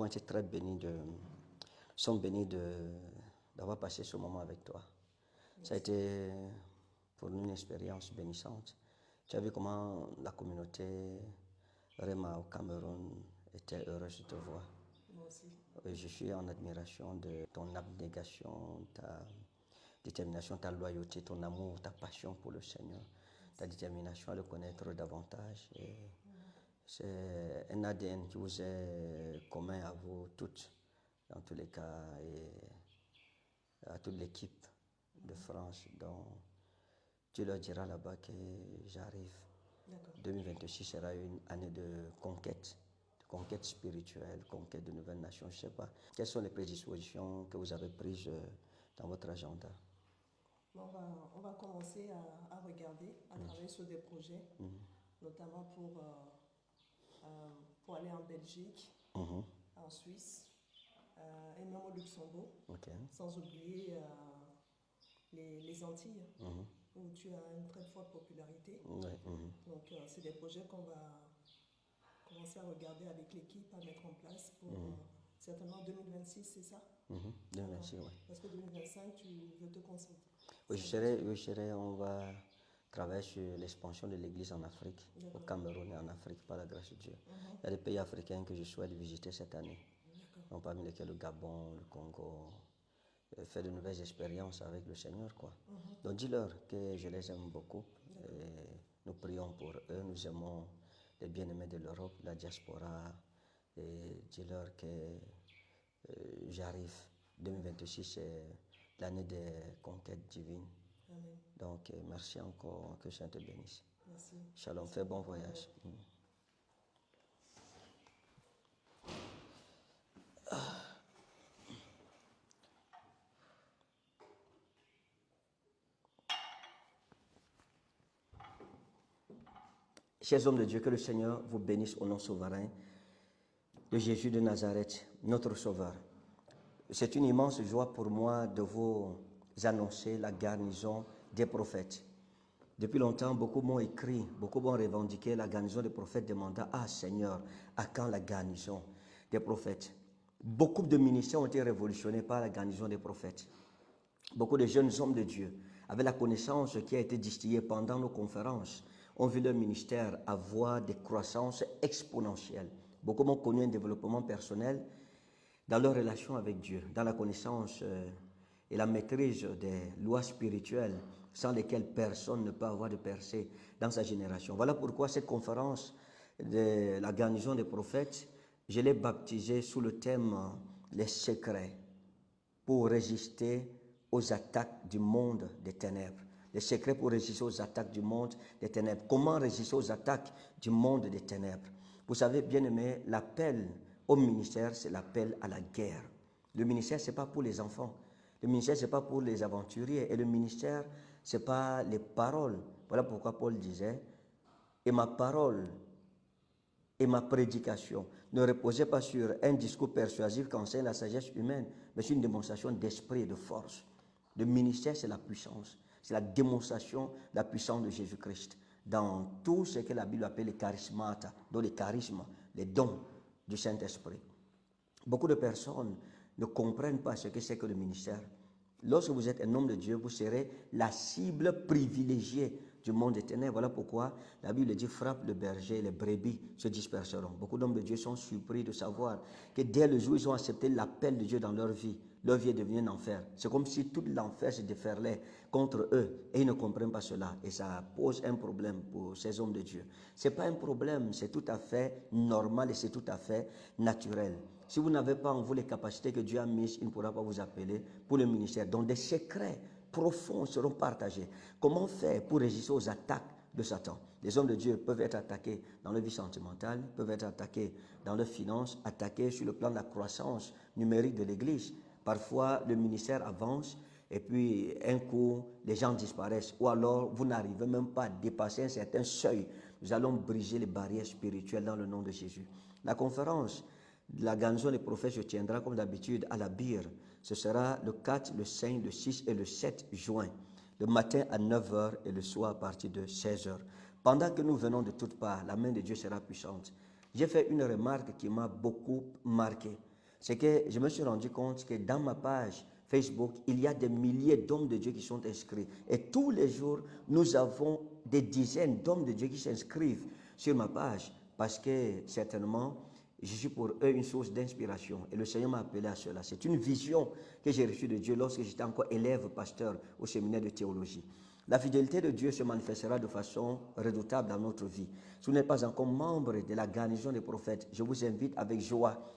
été très bénis d'avoir passé ce moment avec toi. Ça a été pour nous une expérience bénissante. Tu as vu comment la communauté Rema au Cameroun était heureuse de te voir. Moi aussi. Je suis en admiration de ton abnégation, ta détermination, ta loyauté, ton amour, ta passion pour le Seigneur, ta détermination à le connaître davantage. Et c'est un ADN qui vous est commun à vous toutes, dans tous les cas, et à toute l'équipe de France. Donc, tu leur diras là-bas que j'arrive. 2026 sera une année de conquête spirituelle, conquête de nouvelles nations. Je ne sais pas. Quelles sont les prédispositions que vous avez prises dans votre agenda? On va commencer à regarder, à travailler sur des projets, notamment pour aller en Belgique, en Suisse et même au Luxembourg, sans oublier les Antilles, où tu as une très forte popularité. Donc, c'est des projets qu'on va commencer à regarder avec l'équipe, à mettre en place pour certainement 2026, c'est ça? 2026, oui. Parce que 2025, tu veux te concentrer. Oui, on va travailler sur l'expansion de l'Église en Afrique, au Cameroun et en Afrique, par la grâce de Dieu. Il y a des pays africains que je souhaite visiter cette année, donc parmi lesquels le Gabon, le Congo, faire de nouvelles expériences avec le Seigneur, quoi. Donc dis-leur que je les aime beaucoup et nous prions pour eux, nous aimons les bien-aimés de l'Europe, la diaspora, et dis-leur que j'arrive. 2026, c'est l'année des conquêtes divines. Amen. Donc, merci encore, que le Seigneur te bénisse. Merci. Shalom, fais bon voyage. Chers hommes de Dieu, que le Seigneur vous bénisse au nom souverain de Jésus de Nazareth, notre Sauveur. C'est une immense joie pour moi de vous annoncer la garnison des prophètes. Depuis longtemps, beaucoup m'ont écrit, beaucoup m'ont revendiqué la garnison des prophètes, demandant « Ah Seigneur, à quand la garnison des prophètes ?» Beaucoup de ministères ont été révolutionnés par la garnison des prophètes. Beaucoup de jeunes hommes de Dieu, avec la connaissance qui a été distillée pendant nos conférences, ont vu leur ministère avoir des croissances exponentielles. Beaucoup m'ont connu un développement personnel dans leur relation avec Dieu, dans la connaissance et la maîtrise des lois spirituelles sans lesquelles personne ne peut avoir de percée dans sa génération. Voilà pourquoi cette conférence de la garnison des prophètes, je l'ai baptisée sous le thème « Les secrets pour résister aux attaques du monde des ténèbres ». Les secrets pour résister aux attaques du monde des ténèbres. Comment résister aux attaques du monde des ténèbres? Vous savez, bien aimé, l'appel au ministère, c'est l'appel à la guerre. Le ministère, ce n'est pas pour les enfants. Le ministère, ce n'est pas pour les aventuriers. Et le ministère, ce n'est pas les paroles. Voilà pourquoi Paul disait, et ma parole et ma prédication ne reposaient pas sur un discours persuasif qu'enseigne la sagesse humaine, mais sur une démonstration d'esprit et de force. Le ministère, c'est la puissance. C'est la démonstration de la puissance de Jésus-Christ dans tout ce que la Bible appelle les charismata, donc les charismes, les dons du Saint-Esprit. Beaucoup de personnes ne comprennent pas ce que c'est que le ministère. Lorsque vous êtes un homme de Dieu, vous serez la cible privilégiée du monde des ténèbres. Voilà pourquoi la Bible dit « frappe le berger, les brebis se disperseront ». Beaucoup d'hommes de Dieu sont surpris de savoir que dès le jour où ils ont accepté l'appel de Dieu dans leur vie est devenue un enfer. C'est comme si tout l'enfer se déferlait contre eux et ils ne comprennent pas cela. Et ça pose un problème pour ces hommes de Dieu. Ce n'est pas un problème, c'est tout à fait normal et c'est tout à fait naturel. Si vous n'avez pas en vous les capacités que Dieu a mises, il ne pourra pas vous appeler pour le ministère. Donc des secrets profonds seront partagés. Comment faire pour résister aux attaques de Satan? Les hommes de Dieu peuvent être attaqués dans leur vie sentimentale, peuvent être attaqués dans leurs finances, attaqués sur le plan de la croissance numérique de l'Église. Parfois, le ministère avance et puis un coup, les gens disparaissent. Ou alors, vous n'arrivez même pas à dépasser un certain seuil. Nous allons briser les barrières spirituelles dans le nom de Jésus. La conférence de la garnison des prophètes se tiendra comme d'habitude à la Bire. Ce sera le 4, le 5, le 6 et le 7 juin. Le matin à 9h et le soir à partir de 16h. Pendant que nous venons de toutes parts, la main de Dieu sera puissante. J'ai fait une remarque qui m'a beaucoup marqué. c'est que je me suis rendu compte que dans ma page Facebook, il y a des milliers d'hommes de Dieu qui sont inscrits. Et tous les jours, nous avons des dizaines d'hommes de Dieu qui s'inscrivent sur ma page parce que certainement, je suis pour eux une source d'inspiration. Et le Seigneur m'a appelé à cela. C'est une vision que j'ai reçue de Dieu lorsque j'étais encore élève pasteur au séminaire de théologie. La fidélité de Dieu se manifestera de façon redoutable dans notre vie. Si vous n'êtes pas encore membre de la garnison des prophètes, je vous invite avec joie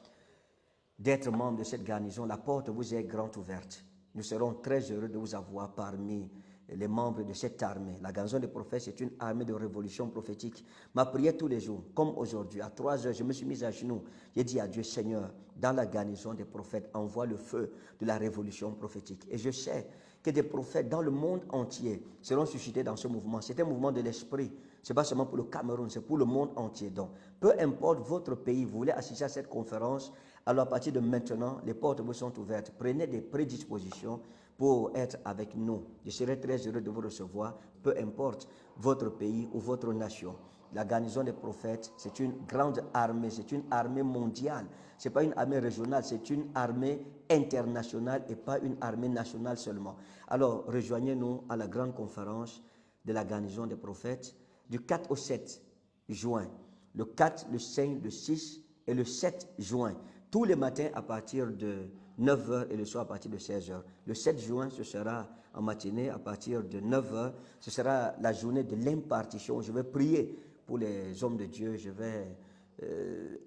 d'être membre de cette garnison. La porte vous est grande ouverte. Nous serons très heureux de vous avoir parmi les membres de cette armée. La garnison des prophètes, c'est une armée de révolution prophétique. Ma prière tous les jours, comme aujourd'hui, à 3 heures, je me suis mis à genoux. J'ai dit à Dieu, Seigneur, dans la garnison des prophètes, envoie le feu de la révolution prophétique. Et je sais que des prophètes dans le monde entier seront suscités dans ce mouvement. C'est un mouvement de l'esprit. Ce n'est pas seulement pour le Cameroun, c'est pour le monde entier. Donc, peu importe votre pays, vous voulez assister à cette conférence, alors à partir de maintenant, les portes vous sont ouvertes. Prenez des prédispositions pour être avec nous. Je serai très heureux de vous recevoir, peu importe votre pays ou votre nation. La garnison des prophètes, c'est une grande armée, c'est une armée mondiale. Ce n'est pas une armée régionale, c'est une armée internationale et pas une armée nationale seulement. Alors, rejoignez-nous à la grande conférence de la garnison des prophètes du 4 au 7 juin. Le 4, le 5, le 6 et le 7 juin. Tous les matins à partir de 9h et le soir à partir de 16h. Le 7 juin, ce sera en matinée à partir de 9h. Ce sera la journée de l'impartition. Je vais prier pour les hommes de Dieu. Je vais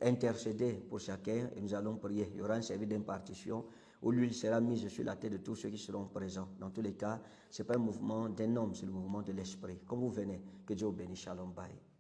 intercéder pour chacun et nous allons prier. Il y aura un service d'impartition où l'huile sera mise sur la tête de tous ceux qui seront présents. Dans tous les cas, ce n'est pas un mouvement d'un homme, c'est le mouvement de l'esprit. Comme vous venez, que Dieu vous bénisse. Shalom, bye.